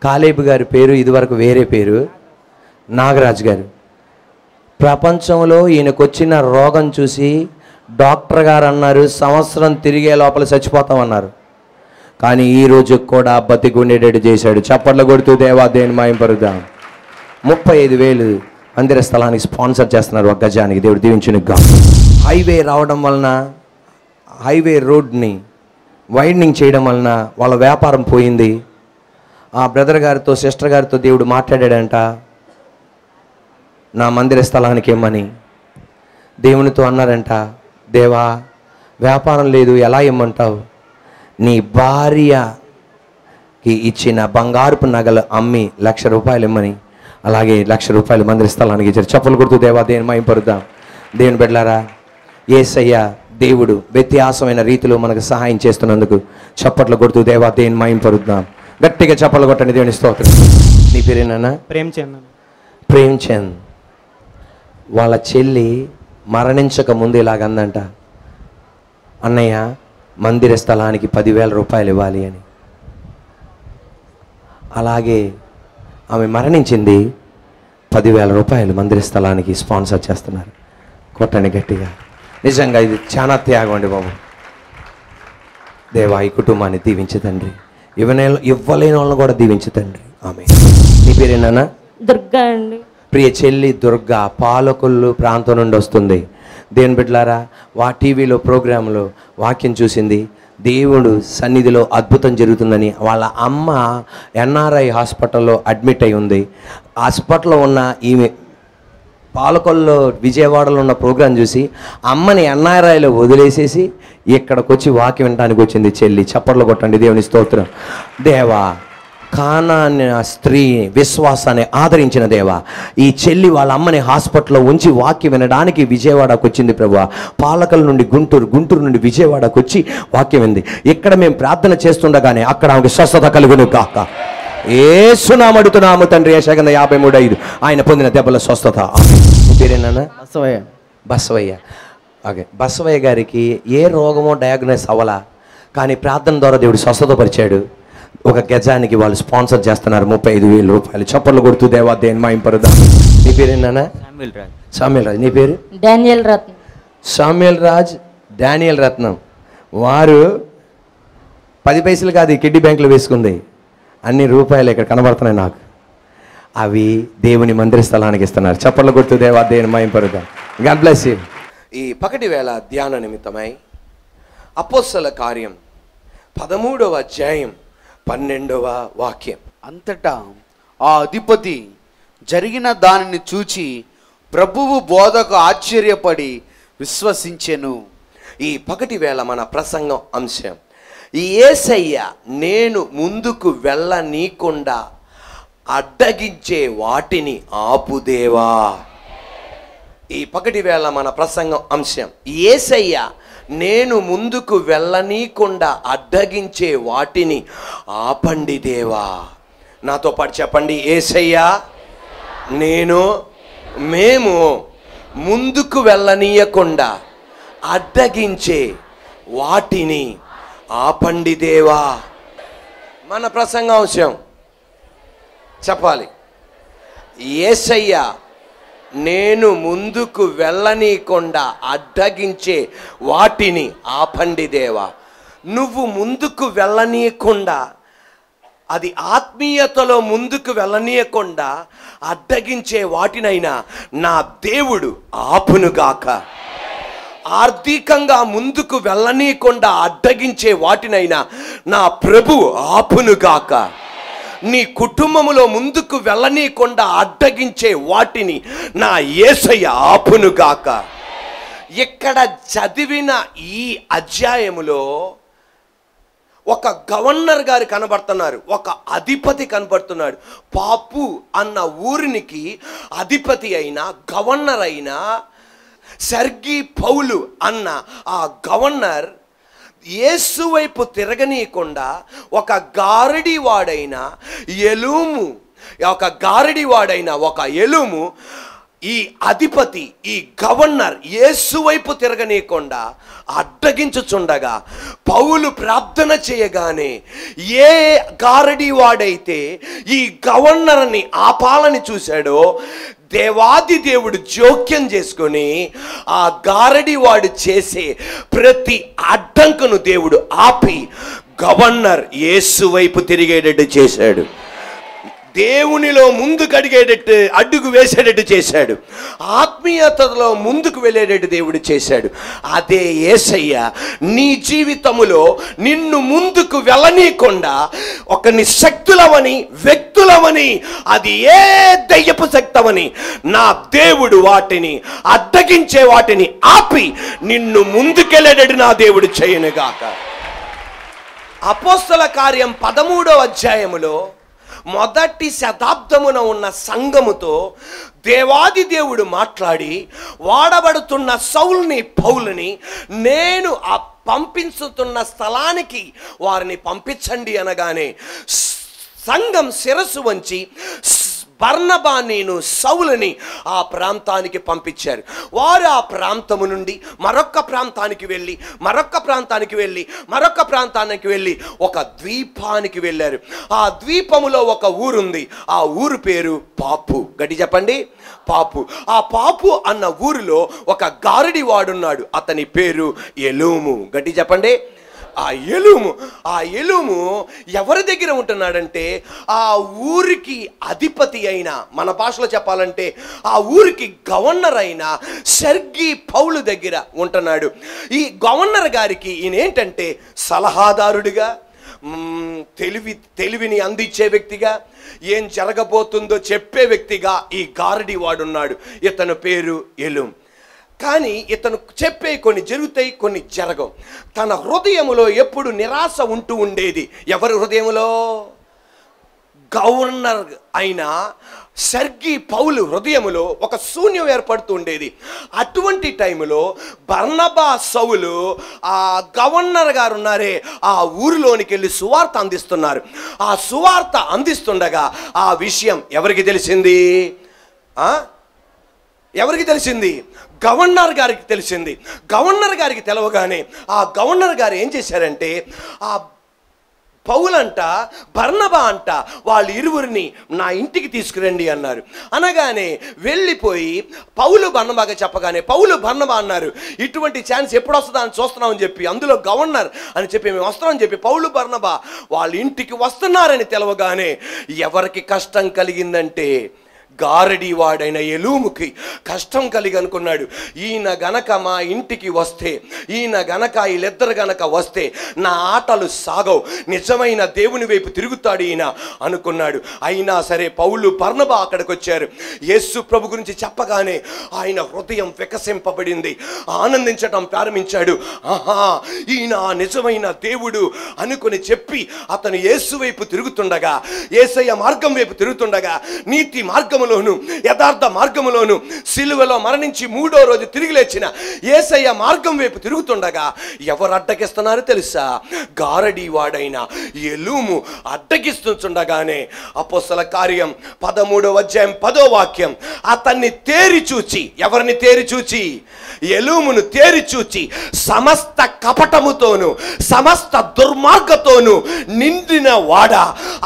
కాలేబు గారి పేరు ఇదివరకు వేరే పేరు, నాగరాజు గారు. ప్రపంచంలో ఈయనకొచ్చిన రోగం చూసి డాక్టర్ గారు అన్నారు, సంవత్సరం తిరిగే లోపల చచ్చిపోతామన్నారు. కానీ ఈరోజు కూడా బతికి ఉండేటట్టు చేశాడు. చప్పట్లు కొడుతూ దేవా దేవుని మహిమపరుద్దాం. 35,000 మందిర స్థలానికి స్పాన్సర్ చేస్తున్నారు ఒక గజానికి. దేవుడు దీవించునుగా. హైవే రావడం వలన, హైవే రోడ్ని వైడనింగ్ చేయడం వలన వాళ్ళ వ్యాపారం పోయింది. ఆ బ్రదర్ గారితో సిస్టర్ గారితో దేవుడు మాట్లాడాడంట, నా మందిర స్థలానికి ఇమ్మని. దేవునితో అన్నారంట, దేవా వ్యాపారం లేదు, ఎలా ఇమ్మంటావు? నీ భార్యకి ఇచ్చిన బంగారుపు నగలు అమ్మి ₹1,00,000 ఇమ్మని. అలాగే ₹1,00,000 మందిర స్థలానికి ఇచ్చారు. చప్పలు కొడుతూ దేవా దేవుని మహిమపరుద్దాం. దేవుని బిడ్డలారా, యేసయ్య దేవుడు వ్యత్యాసమైన రీతిలో మనకు సహాయం చేస్తున్నందుకు చప్పట్లు కొడుతూ దేవా దేవుని మహిమపరుద్దాం. గట్టిగా చప్పట్లు కొట్టండి. దేవుని స్తోత్రం. నీ పేరేనా? ప్రేమ్చంద్. వాళ్ళ చెల్లి మరణించక ముందు ఇలాగందంట, అన్నయ్య మందిర స్థలానికి ₹10,000 ఇవ్వాలి అని. అలాగే ఆమె మరణించింది. ₹10,000 మందిర స్థలానికి స్పాన్సర్ చేస్తున్నారు. కొట్టండి గట్టిగా. నిజంగా ఇది చాలా త్యాగం అండి బాబు. దేవా ఈ కుటుంబాన్ని దీవించు తండ్రి. ఇవ్వలేని వాళ్ళని కూడా దీవించు తండ్రి. ఆమె. నీ పేరేనా? దుర్గా అండి. ప్రియ చెల్లి దుర్గా పాలకొల్లు ప్రాంతం నుండి వస్తుంది. దేవుని బిడ్డలారా, టీవీలో ప్రోగ్రాంలో వాక్యం చూసింది. దేవుడు సన్నిధిలో అద్భుతం జరుగుతుందని వాళ్ళ అమ్మ ఎన్ఆర్ఐ హాస్పిటల్లో అడ్మిట్ అయి ఉంది. హాస్పిటల్లో ఉన్న ఈమె పాలకొల్లో విజయవాడలో ఉన్న ప్రోగ్రాం చూసి అమ్మని ఎన్ఆర్ఐలో వదిలేసేసి ఇక్కడికి వచ్చి వాక్యం వినడానికి వచ్చింది చెల్లి. చప్పట్లు కొట్టండి దేవుని స్తోత్రం. దేవా కానాని స్త్రీ విశ్వాసాన్ని ఆదరించిన దేవా, ఈ చెల్లి వాళ్ళ అమ్మని హాస్పిటల్లో ఉంచి వాక్యం వినడానికి విజయవాడకు వచ్చింది ప్రభువా. పాలకల నుండి గుంటూరు, గుంటూరు నుండి విజయవాడకు వచ్చి వాక్యం వింది. ఇక్కడ మేము ప్రార్థన చేస్తుండగానే అక్కడ ఆమెకు స్వస్థత కలుగును కాక. యేసునామమున అడుగుతున్నాము తండ్రి. యెషయా 53:5 ఆయన పొందిన దెబ్బల స్వస్థత. పేరేనా? బసవయ్య. ఓకే, బసవయ్య గారికి ఏ రోగమో డయాగ్నోస్ అవ్వాలా, కానీ ప్రార్థన ద్వారా దేవుడు స్వస్థత పరిచాడు. ఒక గజానికి వాళ్ళు స్పాన్సర్ చేస్తున్నారు ₹35,000. చప్పట్లు కొడుతూ దేవా దేవుని మహిమపరుద్దాం. నీ పేరేనా? సామ్యుల్ రాజ్. నీ పేరు? డానియల్ రత్నం. సామ్యుల్ రాజ్, డానియల్ రత్నం. వారు 10 పైసలు కాదు కిడ్డీ బ్యాంకులో వేసుకుంది. అన్ని రూపాయలు ఇక్కడ కనబడుతున్నాయి నాకు. అవి దేవుని మందిర స్థలానికి ఇస్తున్నారు. చప్పట్లు కొడుతూ దేవా దేవుని మహిమపరుద్దాం. God bless you. ఈ పగటి వేళ ధ్యాన నిమిత్తమై అపోస్తల కార్యం 13వ అధ్యాయం 12వ వాక్యం. అంతటా ఆ అధిపతి జరిగిన దానిని చూచి ప్రభువు బోధకు ఆశ్చర్యపడి విశ్వసించెను. ఈ పగటి వేళ మన ప్రసంగం అంశం, యేసయ్య నేను ముందుకు వెళ్ళనీకుండా అడ్డగించే వాటిని ఆపుదేవా. ఈ పగటి వేళ మన ప్రసంగం అంశం, యేసయ్య నేను ముందుకు వెళ్ళనీకుండా అడ్డగించే వాటిని ఆపండి దేవా. నాతో పాటు చెప్పండి, యేసయ్య మేము ముందుకు వెళ్ళనీయకుండా అడ్డగించే వాటిని ఆపండి దేవా. మన ప్రసంగాంశం చెప్పాలి, యేసయ్య నేను ముందుకు వెళ్ళనీయకుండా అడ్డగించే వాటిని ఆపండి దేవా. నువ్వు ముందుకు వెళ్ళనీయకుండా, అది ఆత్మీయతలో ముందుకు వెళ్ళనీయకుండా అడ్డగించే వాటినైనా నా దేవుడు ఆపునుగాక. ఆర్థికంగా ముందుకు వెళ్ళనీయకుండా అడ్డగించే వాటినైనా నా ప్రభు ఆపునుగాక. నీ కుటుంబములో ముందుకు వెళ్ళనీయకుండా అడ్డగించే వాటిని నా యేసయ్య ఆపునుగాక. ఇక్కడ చదివిన ఈ అధ్యాయములో ఒక గవర్నర్ గారు కనబడుతున్నారు, ఒక అధిపతి కనబడుతున్నాడు. పాపు అన్న ఊరికి అధిపతి అయిన గవర్నర్ అయిన సెర్గీ పౌలు అన్న ఆ గవర్నర్ యేసు వైపు తిరగనీయకుండా ఒక గారడివాడైన ఒక ఎలుము ఈ అధిపతి, ఈ గవర్నర్ యేసు వైపు తిరగనీయకుండా అడ్డగించుచుండగా పౌలు ప్రార్థన చేయగానే ఏ గారడీ వాడైతే ఈ గవర్నర్ని ఆపాలని చూశాడో దేవాది దేవుడు జోక్యం చేసుకొని ఆ గారడీ వాడు చేసే ప్రతి అడ్డంకును దేవుడు ఆపి గవర్నర్ యేసు వైపు తిరిగేటట్టు చేశాడు. దేవునిలో ముందుకు అడుగు వేసేటట్టు చేశాడు. ఆత్మీయతలో ముందుకు వెళ్ళేటట్టు దేవుడు చేశాడు. అదే యేసయ్య నీ జీవితములో నిన్ను ముందుకు వెళ్ళనీయకుండా ఒకని శక్తులవని, వ్యక్తులవని, అది ఏ దయ్యపు శక్తవని నా దేవుడు వాటిని అడ్డగించే వాటిని ఆపి నిన్ను ముందుకెళ్ళేటట్టు నా దేవుడు చేయనుగాక. అపోస్తల కార్యం 13వ అధ్యాయములో మొదటి శతాబ్దమున ఉన్న సంఘముతో దేవాది దేవుడు మాట్లాడి వాడబడుతున్న సౌలుని, పౌలుని నేను పంపించుతున్న స్థలానికి వారిని పంపించండి అనగానే సంఘం శిరస్సు వంచి బర్నబాను, సౌలుని ఆ ప్రాంతానికి పంపించారు. వారు ఆ ప్రాంతము నుండి మరొక ప్రాంతానికి వెళ్ళి, మరొక ప్రాంతానికి వెళ్ళి, మరొక ప్రాంతానికి వెళ్ళి ఒక ద్వీపానికి వెళ్ళారు. ఆ ద్వీపములో ఒక ఊరుంది. ఆ ఊరు పేరు పాపు. గట్టి చెప్పండి, పాపు. ఆ పాపు అన్న ఊరిలో ఒక గారడి వాడున్నాడు. అతని పేరు ఎలూము. గట్టి చెప్పండి, ఆ ఎలూము ఎవరి దగ్గర ఉంటున్నాడంటే ఆ ఊరికి అధిపతి అయిన, మన భాషలో చెప్పాలంటే ఆ ఊరికి గవర్నర్ అయిన సెర్గీ పౌలు దగ్గర ఉంటున్నాడు. ఈ గవర్నర్ గారికి ఈయన ఏంటంటే సలహాదారుడిగా, తెలివిని అందించే వ్యక్తిగా, ఏం జరగబోతుందో చెప్పే వ్యక్తిగా ఈ గారడి వాడున్నాడు. ఇతని పేరు ఎలూము. కానీ ఇతను చెప్పే కొన్ని జరుగుతాయి, కొన్ని జరగవు. తన హృదయములో ఎప్పుడు నిరాశ ఉంటూ ఉండేది. ఎవరి హృదయములో? గవర్నర్ అయిన సెర్గీ పౌలు హృదయములో ఒక శూన్యం ఏర్పడుతూ ఉండేది. అటువంటి టైంలో బర్నబా, సౌలు ఆ గవర్నర్ గారు ఉన్నారే ఆ ఊరిలోనికి వెళ్ళి సువార్త అందిస్తున్నారు. ఆ సువార్త అందిస్తుండగా ఆ విషయం ఎవరికి తెలిసింది? ఎవరికి తెలిసింది? గవర్నర్ గారికి తెలిసింది. గవర్నర్ గారికి తెలవగానే ఆ గవర్నర్ గారు ఏం చేశారంటే ఆ పౌలంట, బర్నబా అంట వాళ్ళ ఇరువురిని నా ఇంటికి తీసుకురండి అన్నారు. అనగానే వెళ్ళిపోయి పౌలు బర్నబాగా చెప్పగానే పౌలు బర్నబా అన్నారు, ఇటువంటి ఛాన్స్ ఎప్పుడు వస్తుందా అని చూస్తున్నామని చెప్పి, అందులో గవర్నర్ అని చెప్పి మేము వస్తున్నామని చెప్పి పౌలు బర్నబా వాళ్ళ ఇంటికి వస్తున్నారని తెలవగానే ఎవరికి కష్టం కలిగిందంటే గారడి వాడైన ఎలూముకి కష్టం కలిగి అనుకున్నాడు. ఈయన గనక మా ఇంటికి వస్తే, ఈయన గనక వీళ్ళిద్దరు గనక వస్తే నా ఆటలు సాగవు, నిజమైన దేవుని వైపు తిరుగుతాడు ఈయన అనుకున్నాడు. అయినా సరే పౌలు బర్నబా అక్కడికి వచ్చారు. యేసు ప్రభు గురించి చెప్పగానే ఆయన హృదయం వికసింపబడింది, ఆనందించటం ప్రారంభించాడు. ఆహా, ఈయన నిజమైన దేవుడు అనుకుని చెప్పి అతను యేసు వైపు తిరుగుతుండగా, యేసయ్య మార్గం వైపు తిరుగుతుండగా, నీతి మార్గం యథార్థ మార్గములోను సిలువలో మరణించి 3వ రోజు తిరిగి లేచిన యేసయ్య మార్గం వైపు తిరుగుతుండగా ఎవరు అడ్డగిస్తున్నారు తెలుసా? గారడీ వాడైన ఎలూము అడ్డగిస్తుండగానే అపోస్తల కార్యం 13వ అధ్యాయం 10వ వాక్యం, అతన్ని తేరి చూచి, ఎవరిని తేరి చూచి? ఎలూమును తేరి చూచి సమస్త కపటముతోను సమస్త దుర్మార్గతోను నిండిన వాడ,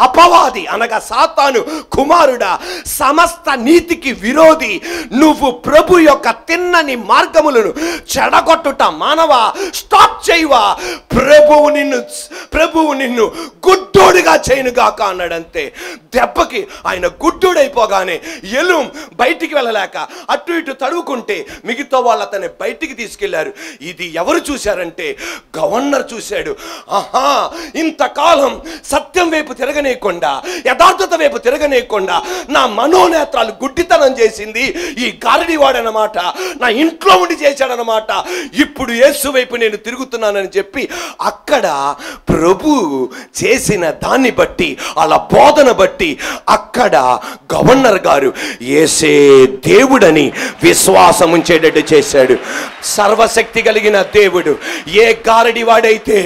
అపవాది అనగా సాతాను కుమారుడా, సమస్త నీతికి విరోధి, నువ్వు ప్రభు యొక్క తిన్నని మార్గములను చెడగొట్టుట మానవా, స్టాప్ చేయవా, ప్రభువు నిన్ను గుడ్డోడుగా చేయనుగాక అన్నాడంతే. దెబ్బకి ఆయన గుడ్డోడైపోగానే ఎలూం బయటికి వెళ్ళలేక అటు ఇటు తడువుకుంటే మిగతా వాళ్ళు అతన్ని బయటికి తీసుకెళ్లారు. ఇది ఎవరు చూశారంటే గవర్నర్ చూశాడు. ఆహా, ఇంతకాలం సత్యం వైపు తిరగనేయకుండా, యథార్థత వైపు తిరగనేయకుండా నా మనోనేత్రాలు గుడ్డితనం చేసింది ఈ గారడివాడనమాట, నా ఇంట్లో ఉండి చేశాడనమాట. ఇప్పుడు యేసు వైపు నేను తిరుగుతున్నానని చెప్పి అక్కడ ప్రభు చేసిన దాన్ని బట్టి, అలా బోధన బట్టి అక్కడ గవర్నర్ గారు యేసే దేవుడని విశ్వాసం ఉంచేటట్టు చేశాడు. సర్వశక్తి కలిగిన దేవుడు ఏ గారడి వాడైతే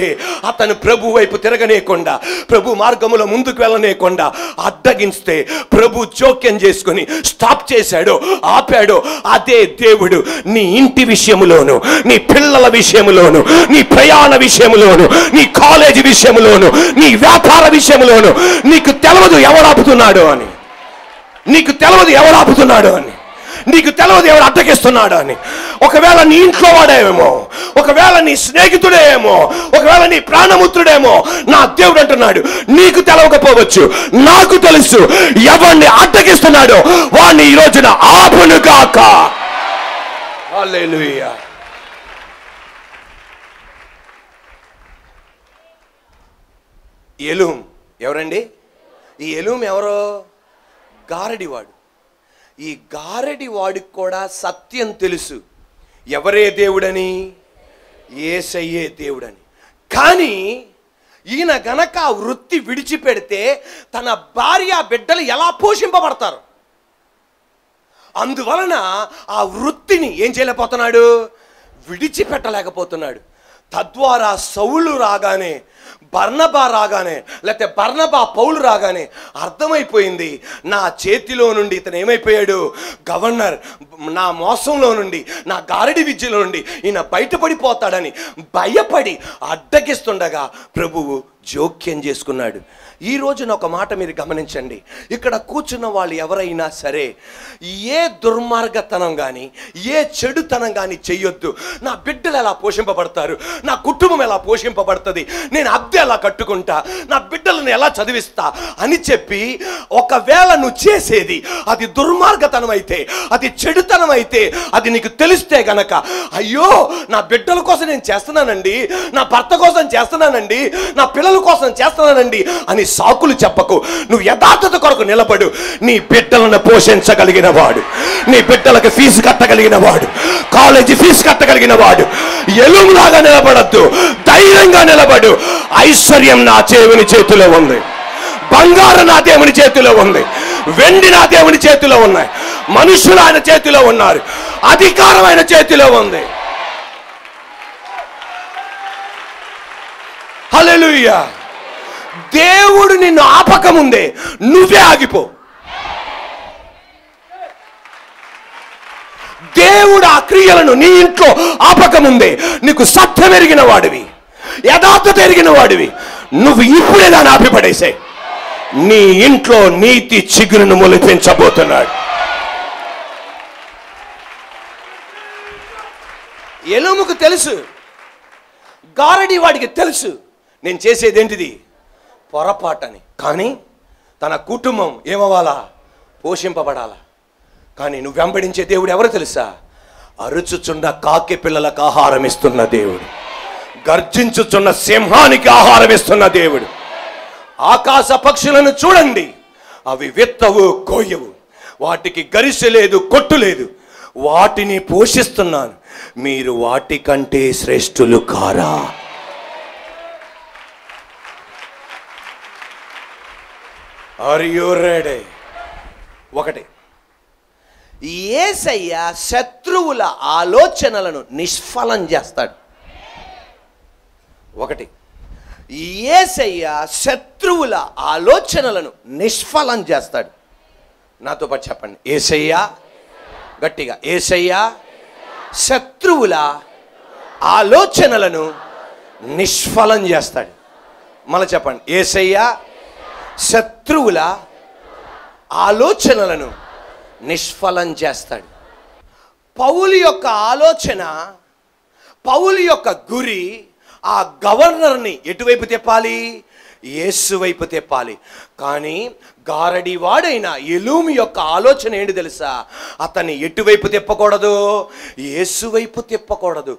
అతను ప్రభు వైపు తిరగనేయకుండా, ప్రభు మార్గములో ముందుకు వెళ్ళనేయకుండా అడ్డగిస్తే ప్రభు జోక్యం చేసుకుని చేసుకొని స్టాప్ చేశాడో, ఆపాడో, అదే దేవుడు నీ ఇంటి విషయములోను, నీ పిల్లల విషయములోను, నీ ప్రయాణ విషయములోను, నీ కాలేజీ విషయములోను, నీ వ్యాపార విషయములోను నీకు తెలవదు ఎవరు ఆపుతున్నాడు అని, నీకు తెలవదు ఎవరు ఆపుతున్నాడు అని, నీకు తెలవదు ఎవరు అడ్డగిస్తున్నాడు అని. ఒకవేళ నీ ఇంట్లో వాడేమో, ఒకవేళ నీ స్నేహితుడేమో, ఒకవేళ నీ ప్రాణముత్రుడేమో, నా దేవుడు అంటున్నాడు నీకు తెలవకపోవచ్చు, నాకు తెలుసు ఎవరిని అడ్డగిస్తున్నాడో వాడిని ఈ రోజున ఆపునుగాక. హల్లెలూయా. ఎలూం ఎవరండి? ఈ ఎలూం ఎవరో? గారడివాడు. ఈ గారడి వాడికి కూడా సత్యం తెలుసు, ఎవరే దేవుడని, యేసయ్యే దేవుడని. కానీ ఈయన గనక వృత్తి విడిచిపెడితే తన భార్య బిడ్డలు ఎలా పోషింపబడతారు? అందువలన ఆ వృత్తిని ఏం చేయలేకపోతున్నాడు, విడిచిపెట్టలేకపోతున్నాడు. తద్వారా సౌలు రాగానే, బర్నబా రాగానే, లేకపోతే బర్నబా పౌలు రాగానే అర్థమైపోయింది, నా చేతిలో నుండి ఇతను ఏమైపోయాడు, గవర్నర్, నా మోసంలో నుండి, నా గారడి విద్యలో నుండి ఈయన బయటపడిపోతాడని భయపడి అడ్డగిస్తుండగా ప్రభువు జోక్యం చేసుకున్నాడు. ఈ రోజున ఒక మాట మీరు గమనించండి, ఇక్కడ కూర్చున్న వాళ్ళు ఎవరైనా సరే ఏ దుర్మార్గతనం కానీ, ఏ చెడుతనం కానీ చెయ్యొద్దు. నా బిడ్డలు ఎలా పోషింపబడతారు, నా కుటుంబం ఎలా పోషింపబడుతుంది, నేను అద్దె ఎలా కట్టుకుంటా, నా బిడ్డలను ఎలా చదివిస్తా అని చెప్పి, ఒకవేళ నువ్వు చేసేది అది దుర్మార్గతనం అయితే, అది చెడుతనం అయితే, అది నీకు తెలిస్తే గనక, అయ్యో నా బిడ్డల కోసం నేను చేస్తున్నానండి, నా భర్త కోసం చేస్తున్నానండి, నా పిల్లల కోసం చేస్తున్నానండి అని సాకులు చెప్పకు. నువ్వు యథార్థత కొరకు నిలబడు. నీ బిడ్డలను పోషించగలిగిన వాడు, నీ బిడ్డలకు ఫీజు కట్టగలిగిన వాడు, కాలేజీ ఫీజు కట్టగలిగిన వాడు. ఎలుగులాగా నిలబడద్దు, ధైర్యంగా నిలబడు. ఐశ్వర్యం నా దేవుని చేతిలో ఉంది, బంగారం నా దేవుని చేతిలో ఉంది, వెండి నా దేవుని చేతిలో ఉన్నాయి, మనుషులు ఆయన చేతిలో ఉన్నారు, అధికారం ఆయన చేతిలో ఉంది. హల్లెలూయా. దేవుడు నిన్ను ఆపకముందే నువ్వే ఆగిపో. దేవుడు ఆ క్రియలను నీ ఇంట్లో ఆపకముందే నీకు సత్యం ఎరిగిన వాడివి, యథార్థత ఎరిగిన వాడివి, నువ్వు ఇప్పుడే దాన్ని ఆపిపడేసే. నీ ఇంట్లో నీతి చిగురును మొలిపించబోతున్నాడు. ఎలుముకు తెలుసు, గారడి వాడికి తెలుసు నేను చేసేదేంటిది పొరపాటని. కానీ తన కుటుంబం ఏమవ్వాలా, పోషింపబడాలా. కానీ నువ్వు వెంబడించే దేవుడు ఎవరు తెలుసా? అరుచుచున్న కాకి పిల్లలకు ఆహారం ఇస్తున్న దేవుడు, గర్జించుచున్న సింహానికి ఆహారం ఇస్తున్న దేవుడు. ఆకాశ పక్షులను చూడండి, అవి విత్తవు కోయవు, వాటికి గరిసె లేదు, కొట్టు లేదు, వాటిని పోషిస్తున్నాను, మీరు వాటికంటే శ్రేష్ఠులు కారా? Are you ready? ఒకటి, యేసయ్య శత్రువుల ఆలోచనలను నిష్ఫలం చేస్తాడు. ఒకటి, యేసయ్య శత్రువుల ఆలోచనలను నిష్ఫలం చేస్తాడు. నాతో పాటు చెప్పండి, యేసయ్య, గట్టిగా, యేసయ్య శత్రువుల ఆలోచనలను నిష్ఫలం చేస్తాడు. మళ్ళీ చెప్పండి, యేసయ్య శత్రువుల ఆలోచనలను నిష్ఫలం చేస్తాడు. పౌలు యొక్క ఆలోచన, పౌలు యొక్క గురి ఆ గవర్నర్ని ఎటువైపు తిప్పాలి? యేసు వైపు తిప్పాలి. కానీ గారడి వాడైన ఎలూము యొక్క ఆలోచన ఏంటి తెలుసా? అతన్ని ఎటువైపు తిప్పకూడదు? యేసు వైపు తిప్పకూడదు.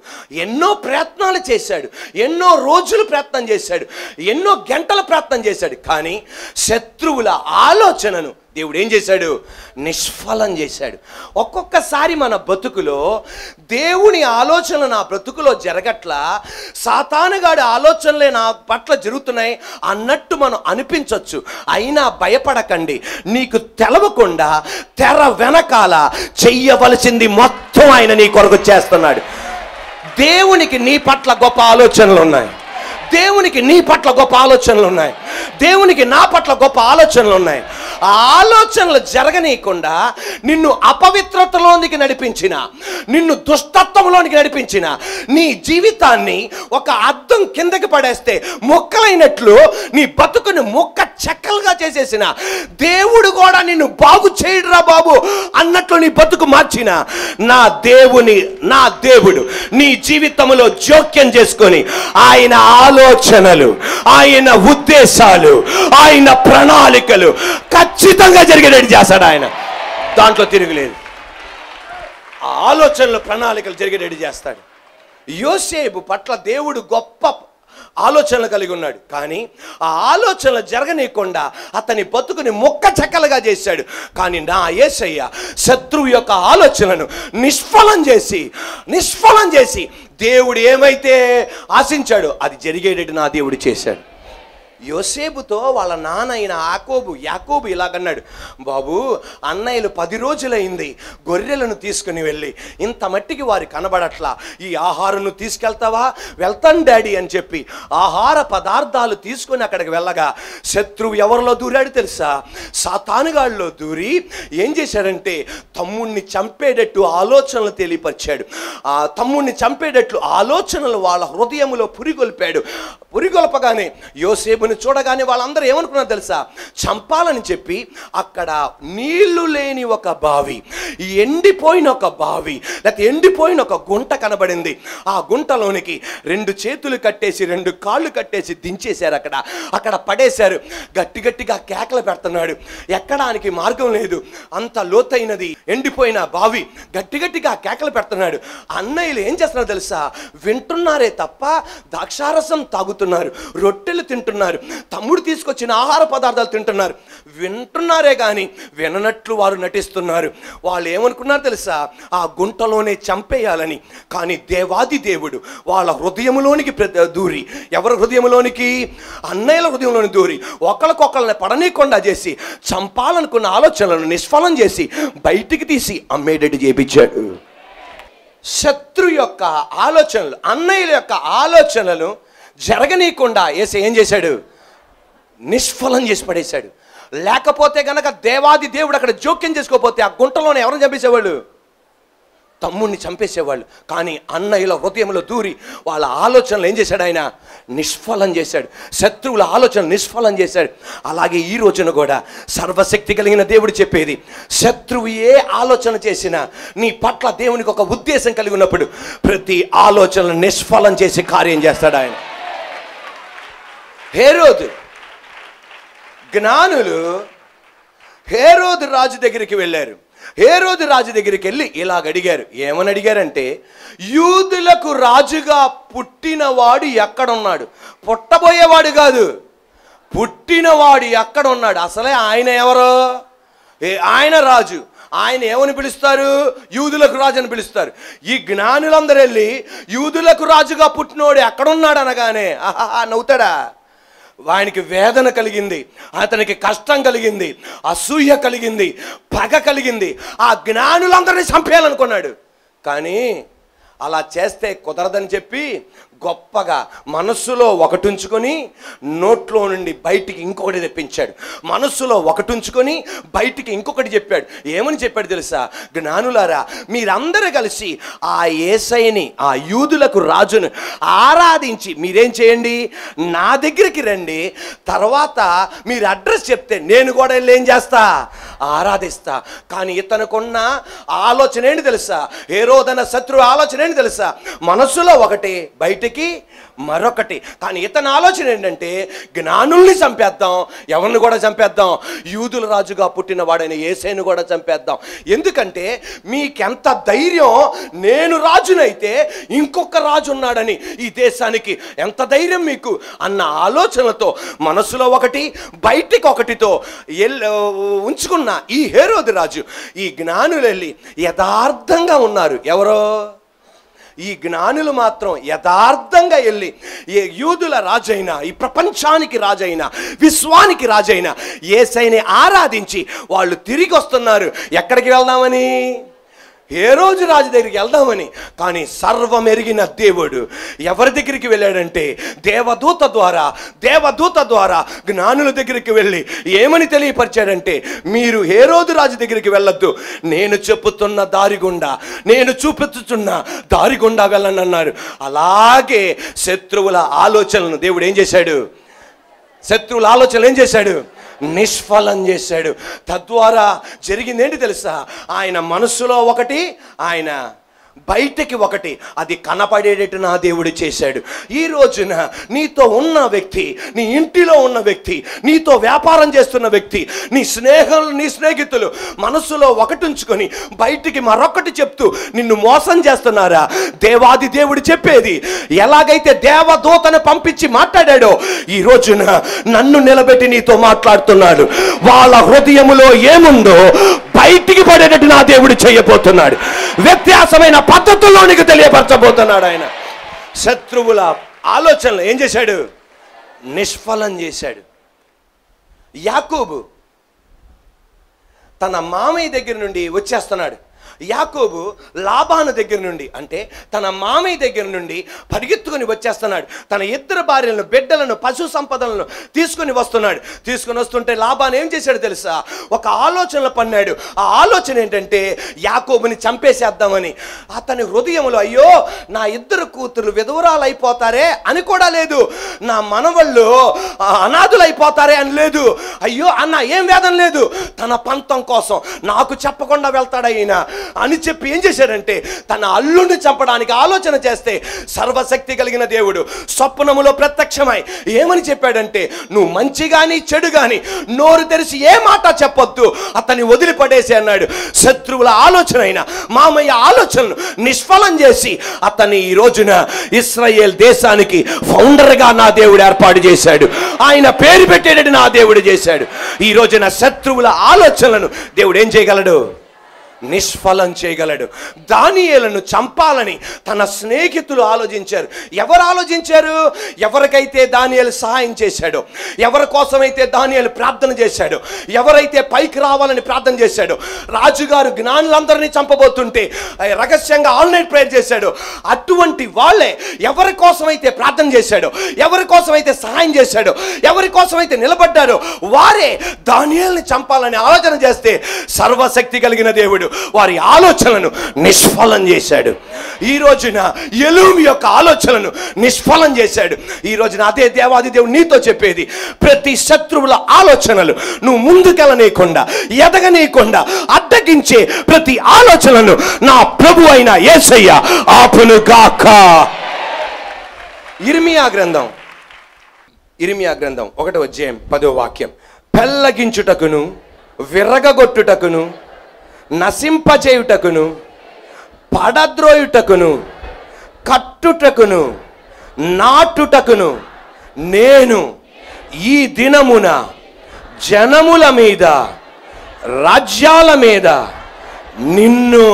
ఎన్నో ప్రయత్నాలు చేశాడు, ఎన్నో రోజులు ప్రయత్నం చేశాడు, ఎన్నో గంటల ప్రయత్నం చేశాడు. కానీ శత్రువుల ఆలోచనను దేవుడు ఏం చేశాడు? నిష్ఫలం చేశాడు. ఒక్కొక్కసారి మన బ్రతుకులో దేవుని ఆలోచనలు నా బ్రతుకులో జరగట్లా, సాతానుగాడి ఆలోచనలే నా పట్ల జరుగుతున్నాయి అన్నట్టు మనం అనిపించవచ్చు. అయినా భయపడకండి, నీకు తెలవకుండా తెర వెనకాల చెయ్యవలసింది మొత్తం ఆయన నీ కొరకు చేస్తున్నాడు. దేవునికి నీ పట్ల గొప్ప ఆలోచనలు ఉన్నాయి, దేవునికి నీ పట్ల గొప్ప ఆలోచనలు ఉన్నాయి. దేవునికి నా పట్ల గొప్ప ఆలోచనలు ఉన్నాయి. ఆ ఆలోచనలు జరగనీయకుండా నిన్ను అపవిత్రతలోనికి నడిపించిన, నిన్ను దుష్టత్వంలోనికి నడిపించిన నీ జీవితాన్ని ఒక అద్దం కిందకి పడేస్తే ముక్కలైనట్లు నీ బతుకుని ముక్క చెక్కలుగా చేసేసిన దేవుడు కూడా నిన్ను బాగు చేయడురా బాబు అన్నట్లు నీ బతుకు మార్చిన నా దేవుడు నీ జీవితంలో జోక్యం చేసుకొని ఆయన ఆలోచనలు, ఆయన ఉద్దేశాలు, ఆయన ప్రణాళికలు ఖచ్చితంగా జరిగేటట్టు చేస్తాడు. ఆయన దాంట్లో తిరుగులేదు. ఆ ఆలోచనలు, ప్రణాళికలు జరిగేటట్టు చేస్తాడు. యోసేపు పట్ల దేవుడు గొప్ప ఆలోచనలు కలిగి ఉన్నాడు. కానీ ఆ ఆలోచనలు జరగనీయకుండా అతని బతుకుని మొక్క చెక్కలుగా చేశాడు. కానీ నా యేసయ్య శత్రువు యొక్క ఆలోచనలను నిష్ఫలం చేసి దేవుడు ఏమైతే ఆశించాడో అది జరిగేటట్టు నా దేవుడు చేశాడు. యోసేపుతో వాళ్ళ నాన్న అయిన యాకోబు ఇలాగన్నాడు, బాబు అన్నయ్యలు 10 రోజులైంది గొర్రెలను తీసుకుని వెళ్ళి, ఇంత మట్టికి వారు కనబడట్లా, ఈ ఆహారం తీసుకెళ్తావా? వెళ్తాను డాడీ అని చెప్పి ఆహార పదార్థాలు తీసుకొని అక్కడికి వెళ్ళగా శత్రువు ఎవరిలో దూరాడు తెలుసా? సాతానుగాడిలో దూరి ఏం చేశాడంటే తమ్ముడిని చంపేటట్టు ఆలోచనలు తెలియపరిచాడు. ఆ తమ్ముడిని చంపేటట్లు ఆలోచనలు వాళ్ళ హృదయంలో పురిగొల్పగానే యోసేపుని చూడగానే వాళ్ళందరూ ఏమనుకున్నారు తెలుసా? చంపాలని చెప్పి అక్కడ నీళ్లు లేని ఒక బావి, ఎండిపోయిన ఒక బావి, లేకపోతే ఎండిపోయిన ఒక గుంట కనబడింది. ఆ గుంటలోనికి 2 చేతులు కట్టేసి 2 కాళ్ళు కట్టేసి దించేశారు. అక్కడ పడేశారు. గట్టిగా కేకలు పెడుతున్నాడు. ఎక్కడానికి మార్గం లేదు, అంత లోతైనది ఎండిపోయిన బావి. గట్టిగా కేకలు పెడుతున్నాడు. అన్నయ్యలు ఏం చేస్తున్నారు తెలుసా? వింటున్నారే తప్ప ద్రాక్షారసం తాగుతున్నారు, రొట్టెలు తింటున్నారు, తమ్ముడు తీసుకొచ్చిన ఆహార పదార్థాలు తింటున్నారు. వింటున్నారే కానీ విననట్లు వారు నటిస్తున్నారు. వాళ్ళు ఏమనుకున్నారు తెలుసా? ఆ గుంటలోనే చంపేయాలని. కానీ దేవాది దేవుడు వాళ్ళ హృదయంలోనికి దూరి, ఎవరి హృదయంలోనికి? అన్నయ్యల హృదయంలోని దూరి ఒకళ్ళకొకళ్ళని పడనీయకుండా చేసి చంపాలనుకున్న ఆలోచనలను నిష్ఫలం చేసి బయటికి తీసి అమ్మేటట్టు చేయించాడు. శత్రు యొక్క ఆలోచనలు, అన్నయ్యల యొక్క ఆలోచనలు జరగనీయకుండా యేసయ్య ఏం చేశాడు? నిష్ఫలం చేసి పడేశాడు. లేకపోతే గనక దేవాది దేవుడు అక్కడ జోక్యం చేసుకోకపోతే ఆ గుంటలోనే ఎవరిని చంపేసేవాళ్ళు? తమ్ముడిని చంపేసేవాళ్ళు. కానీ అన్నయ్యల హృదయంలో దూరి వాళ్ళ ఆలోచనలు ఏం చేశాడు? ఆయన నిష్ఫలం చేశాడు. శత్రువుల ఆలోచన నిష్ఫలం చేశాడు. అలాగే ఈ రోజున కూడా సర్వశక్తి కలిగిన దేవుడు చెప్పేది, శత్రువు ఏ ఆలోచన చేసినా నీ పట్ల దేవునికి ఒక ఉద్దేశం కలిగి ఉన్నప్పుడు ప్రతి ఆలోచనలు నిష్ఫలం చేసి కార్యం చేస్తాడు ఆయన. హేరోదు జ్ఞానులు హేరోదు రాజు దగ్గరికి వెళ్ళారు. హేరోదు రాజు దగ్గరికి వెళ్ళి ఇలాగ అడిగారు. ఏమని అడిగారంటే, యూదులకు రాజుగా పుట్టినవాడు ఎక్కడున్నాడు? పుట్టబోయేవాడు కాదు, పుట్టినవాడు ఎక్కడున్నాడు? అసలే ఆయన ఎవరో? ఆయన రాజు. ఆయన ఏమని పిలుస్తారు? యూదులకు రాజు అని పిలుస్తారు. ఈ జ్ఞానులందరూ వెళ్ళి యూదులకు రాజుగా పుట్టినవాడు ఎక్కడున్నాడు అనగానే నవ్వుతాడా? ఆయనకి వేదన కలిగింది, అతనికి కష్టం కలిగింది, అసూయ కలిగింది, పగ కలిగింది. ఆ జ్ఞానులందరినీ చంపేయాలనుకున్నాడు. కానీ అలా చేస్తే కుదరదని చెప్పి గొప్పగా మనస్సులో ఒకటి ఉంచుకొని నోట్లో నుండి బయటికి ఇంకొకటి తెప్పించాడు. మనస్సులో ఒకటి ఉంచుకొని బయటికి ఇంకొకటి చెప్పాడు. ఏమని చెప్పాడు తెలుసా? జ్ఞానులారా, మీరందరూ కలిసి ఆ యేసయ్యని, ఆ యూదులకు రాజును ఆరాధించి మీరేం చేయండి? నా దగ్గరికి రండి. తర్వాత మీరు అడ్రస్ చెప్తే నేను కూడా వెళ్ళి ఏం చేస్తా? ఆరాధిస్తా. కానీ ఇతనుకున్న ఆలోచన ఏంటి తెలుసా? హేరోదన శత్రువు ఆలోచన ఏంటి తెలుసా? మనస్సులో ఒకటి, బయటికి మరొకటి. కానీ ఇతని ఆలోచన ఏంటంటే జ్ఞానుల్ని చంపేద్దాం, ఎవరిని కూడా చంపేద్దాం, యూదుల రాజుగా పుట్టిన వాడైన యేసయ్యను కూడా చంపేద్దాం. ఎందుకంటే మీకెంత ధైర్యం, నేను రాజునైతే ఇంకొక రాజు ఉన్నాడని ఈ దేశానికి ఎంత ధైర్యం మీకు అన్న ఆలోచనలతో మనసులో ఒకటి బయటికి ఒకటితో ఉంచుకున్న ఈ హేరోదు రాజు, ఈ జ్ఞానులు వెళ్ళి యథార్థంగా ఉన్నారు. ఎవరో ఈ జ్ఞానులు మాత్రం యథార్థంగా వెళ్ళి యూదుల రాజైన, ఈ ప్రపంచానికి రాజైన, విశ్వానికి రాజైన యేసయ్యని ఆరాధించి వాళ్ళు తిరిగి వస్తున్నారు. ఎక్కడికి వెళ్దామని? హేరోదు రాజు దగ్గరికి వెళ్దామని. కానీ సర్వం ఎరిగిన దేవుడు ఎవరి దగ్గరికి వెళ్ళాడంటే దేవదూత ద్వారా జ్ఞానుల దగ్గరికి వెళ్ళి ఏమని తెలియపరిచాడంటే, మీరు హేరోదు రాజు దగ్గరికి వెళ్ళొద్దు, నేను చెప్పుతున్న దారి గుండా, నేను చూపించుతున్న దారి గుండా వెళ్ళండి అన్నారు. అలాగే శత్రువుల ఆలోచనలను దేవుడు ఏం చేశాడు? శత్రువుల ఆలోచనలు ఏం చేశాడు? నిష్ఫలం చేశాడు. తద్వారా జరిగిందేంటి తెలుసా? ఆయన మనసులో ఒకటి, ఆయన బయటికి ఒకటి, అది కనపడేటట్టు నా దేవుడు చేశాడు. ఈ రోజున నీతో ఉన్న వ్యక్తి, నీ ఇంటిలో ఉన్న వ్యక్తి, నీతో వ్యాపారం చేస్తున్న వ్యక్తి, నీ స్నేహితులు మనసులో ఒకటి ఉంచుకొని బయటికి మరొకటి చెప్తూ నిన్ను మోసం చేస్తున్నారా? దేవాది దేవుడు చెప్పేది, ఎలాగైతే దేవదూతను పంపించి మాట్లాడాడో ఈ రోజున నన్ను నిలబెట్టి నీతో మాట్లాడుతున్నాడు. వాళ్ళ హృదయములో ఏముందో బయటికి పడేటట్టు నా దేవుడు చేయబోతున్నాడు. వ్యత్యాసమైన పద్ధతుల్లోనికి తెలియపరచబోతున్నాడు. ఆయన శత్రువుల ఆలోచనలు ఏం చేశాడు? నిష్ఫలం చేశాడు. యాకోబు తన మామయ్య దగ్గర నుండి వచ్చేస్తున్నాడు. యాకోబు లాబాను దగ్గర నుండి, అంటే తన మామయ్య దగ్గర నుండి పరిగెత్తుకొని వచ్చేస్తున్నాడు. తన ఇద్దరు భార్యలను, బిడ్డలను, పశు సంపదలను తీసుకొని వస్తుంటే లాబాను ఏం చేశాడు తెలుసా? ఒక ఆలోచనలు పన్నాడు. ఆ ఆలోచన ఏంటంటే యాకోబుని చంపేసేద్దామని. అతని హృదయంలో అయ్యో నా ఇద్దరు కూతురు విధవరాలు అయిపోతారే అని కూడా లేదు, నా మనవళ్ళు అనాథులు అయిపోతారే అని లేదు, అయ్యో అన్న ఏం వేదన లేదు, తన పంతం కోసం నాకు చెప్పకుండా వెళ్తాడైనా అని చెప్పి ఏం చేశాడంటే తన అల్లుడిని చంపడానికి ఆలోచన చేస్తే సర్వశక్తి కలిగిన దేవుడు స్వప్నములో ప్రత్యక్షమై ఏమని చెప్పాడంటే, నువ్వు మంచి గాని చెడు గాని నోరు తెరిచి ఏ మాట చెప్పొద్దు, అతన్ని వదిలిపడేసి అన్నాడు. శత్రువుల ఆలోచన అయిన మామయ్య ఆలోచనను నిష్ఫలం చేసి అతన్ని ఈ రోజున ఇశ్రాయేల్ దేశానికి ఫౌండర్గా నా దేవుడు ఏర్పాటు చేశాడు. ఆయన పేరు పెట్టేటట్టు నా దేవుడు చేశాడు. ఈ రోజున శత్రువుల ఆలోచనలను దేవుడు ఏం చేయగలడు? నిష్ఫలం చేయగలడు. దానియేలును చంపాలని తన స్నేహితులు ఆలోచించారు. ఎవరు ఆలోచించారు? ఎవరికైతే దానియేలు సహాయం చేశాడో, ఎవరి కోసమైతే దానియేలు ప్రార్థన చేశాడో, ఎవరైతే పైకి రావాలని ప్రార్థన చేశాడో, రాజుగారు జ్ఞానులందరినీ చంపబోతుంటే రహస్యంగా ఆన్లైన్ ప్రేయర్ చేశాడో, అటువంటి వాళ్ళే ఎవరి కోసమైతే ప్రార్థన చేశాడో, ఎవరి కోసమైతే సహాయం చేశాడో, ఎవరి కోసమైతే నిలబడ్డారో వారే దానియేలుని చంపాలని ఆలోచన చేస్తే సర్వశక్తి కలిగిన దేవుడు వారి ఆలోచనలను నిష్ఫలం చేశాడు. ఈ రోజున ఎలూము యొక్క ఆలోచనలను నిష్ఫలం చేశాడు. ఈ రోజున అదే దేవాది దేవుడు నీతో చెప్పేది, ప్రతి శత్రువుల ఆలోచనలు నువ్వు ముందుకెళ్ళనీయకుండా, ఎదగనీయకుండా అడ్డగించే ప్రతి ఆలోచనలను నా ప్రభు అయిన యేసయ్య ఆపును గాక. ఇర్మియా గ్రంథం 1వ అధ్యాయం 10వ వాక్యం, పెళ్ళగించుటకును విర్రగొట్టుటకును నశింపచేయుటకును పడద్రోయుటకును కట్టుటకును నాటుటకును నేను ఈ దినమున జనముల మీద రాజ్యాల మీద నిన్ను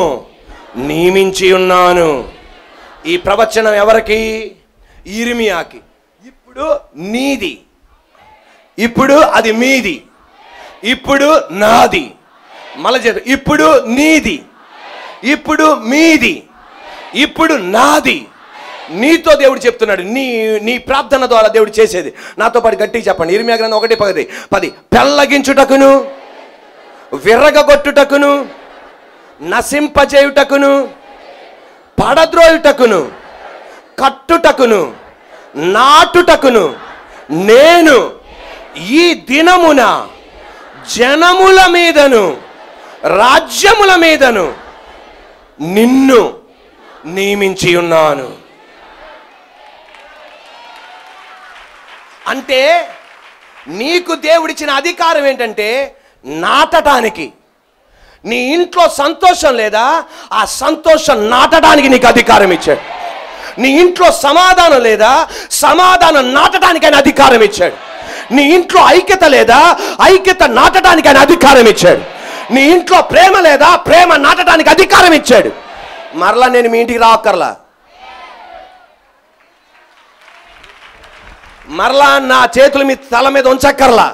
నియమించి ఉన్నాను. ఈ ప్రవచనం ఎవరికి? ఇర్మియాకి. ఇప్పుడు నీది, ఇప్పుడు అది మీది, ఇప్పుడు నాది. మళ్ళీ చెప్పు, ఇప్పుడు నీది, ఇప్పుడు మీది, ఇప్పుడు నాది. నీతో దేవుడు చెప్తున్నాడు. నీ ప్రార్థన ద్వారా దేవుడు చేసేది. నాతో పాటు గట్టిగా చెప్పండి. ఇర్మియా గ్రంథం 1:10 పెళ్ళగించుటకును విర్రగొట్టుటకును నశింపచేయుటకును పడద్రోయుటకును కట్టుటకును నాటుటకును నేను ఈ దినమున జనముల మీదను రాజ్యముల మీదను నిన్ను నియమించి ఉన్నాను. అంటే నీకు దేవుడిచ్చిన అధికారం ఏంటంటే నాటడానికి. నీ ఇంట్లో సంతోషం లేదా? ఆ సంతోషం నాటడానికి నీకు అధికారం ఇచ్చాడు. నీ ఇంట్లో సమాధానం లేదా? సమాధానం నాటడానికి ఆయన అధికారం ఇచ్చాడు. నీ ఇంట్లో ఐక్యత లేదా? ఐక్యత నాటడానికి ఆయన అధికారం ఇచ్చాడు. నీ ఇంట్లో ప్రేమ లేదా? ప్రేమ నాటడానికి అధికారం ఇచ్చాడు. మరలా నేను మీ ఇంటికి రావక్కర్లా, మరలా నా చేతులు మీ తల మీద ఉంచక్కర్లా,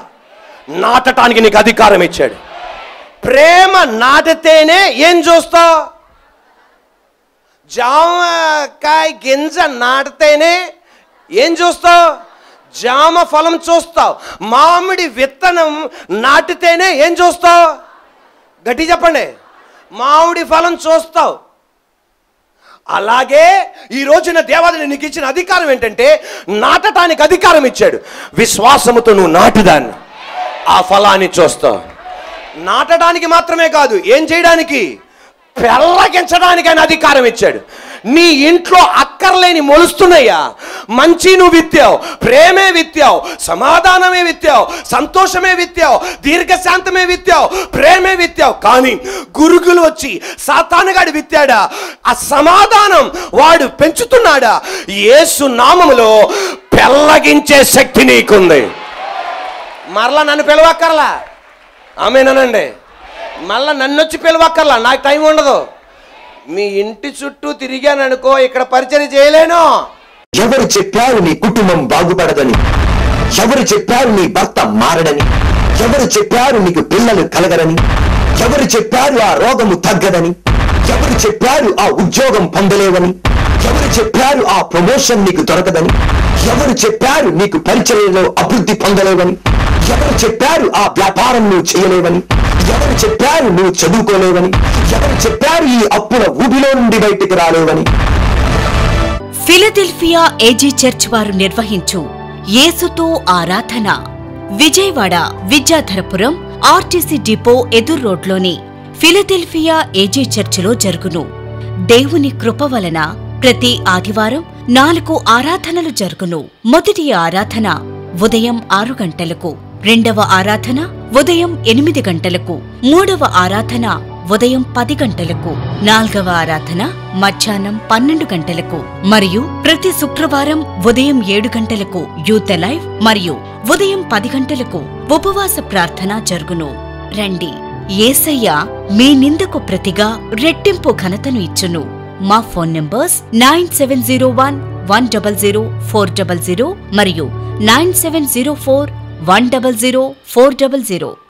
నాటడానికి నీకు అధికారం ఇచ్చాడు. ప్రేమ నాటితేనే ఏం చూస్తావు? జామకాయ గింజ నాటితేనే ఏం చూస్తావు? జామ ఫలం చూస్తావు. మామిడి విత్తనం నాటితేనే ఏం చూస్తావు? గట్టి చెప్పండి, మామిడి ఫలం చూస్తావు. అలాగే ఈ రోజున దేవాది నీకు ఇచ్చిన అధికారం ఏంటంటే నాటటానికి అధికారం ఇచ్చాడు. విశ్వాసముతో నువ్వు నాటుదాన్ని, ఆ ఫలాన్ని చూస్తావు. నాటడానికి మాత్రమే కాదు, ఏం చేయడానికి? పెళ్ళగించడానికి ఆయన అధికారం ఇచ్చాడు. నీ ఇంట్లో అక్కర్లేని మొలుస్తున్నాయ్యా, మంచి నువ్వు విత్తావు, ప్రేమే విత్తావు, సమాధానమే విత్తావు, సంతోషమే విత్తావు, దీర్ఘశాంతమే విత్తావు, ప్రేమే విత్తావు. కానీ గురుగులు వచ్చి సాతానుగాడు విత్తాడా? ఆ సమాధానం వాడు పెంచుతున్నాడా? యేసు నామములో పెళ్ళగించే శక్తి నీకుంది. మరలా నన్ను పిలవక్కర్లా, ఆమేనండి. మళ్ళా నన్ను వచ్చి పిలవక్కర్లా, నాకు టైం ఉండదు. మీ ఇంటి చుట్టూ తిరిగాననుకో, ఇక్కడ పరిచయం చేయలేను. ఎవరు చెప్పారు నీ కుటుంబం బాగుపడదని? ఎవరు చెప్పారు నీ భర్త మారడని? ఎవరు చెప్పారు నీకు పిల్లలు కలగరని? ఎవరు చెప్పారు ఆ రోగము తగ్గదని? ఎవరు చెప్పారు ఆ ఉద్యోగం పొందలేవని? ఎవరు చెప్పారు ఆ ప్రమోషన్ నీకు దొరకదని? ఎవరు చెప్పారు నీకు పరిచర్యలో అభివృద్ధి పొందలేవని? ఎవరు చెప్పారు ఆ వ్యాపారం నువ్వు చేయలేవని? ఎవరు చెప్పారు నువ్వు చదువుకోలేవని? ఎవరు చెప్పారు ఈ అప్పుల ఊబిలో నుండి బయటికి రాలేవని? ఫిలదెల్ఫియా ఏజీ చర్చ్ వారు నిర్వహించు యేసుతో ఆరాధన విజయవాడ విద్యాధరపురం ఆర్టీసీ డిపో ఎదురు రోడ్లోని ఫిలదెల్ఫియా ఏజీ చర్చిలో జరుగును. దేవుని కృప వలన ప్రతి ఆదివారం 4 ఆరాధనలు జరుగును. మొదటి ఆరాధన ఉదయం 6 గంటలకు, రెండవ ఆరాధన ఉదయం 8 గంటలకు, మూడవ ఆరాధన ఉదయం 10 గంటలకు, నాల్గవ ఆరాధన మధ్యాహ్నం 12 గంటలకు మరియు ప్రతి శుక్రవారం ఉదయం 7 గంటలకు యూత్ లైవ్ మరియు ఉదయం 10 గంటలకు ఉపవాస ప్రార్థన జరుగును. రండి, యేసయ్య మీ నిందకు ప్రతిగా రెట్టింపు ఘనతను ఇచ్చును. మా ఫోన్ నంబర్స్ 9701100400 మరియు 9704100400.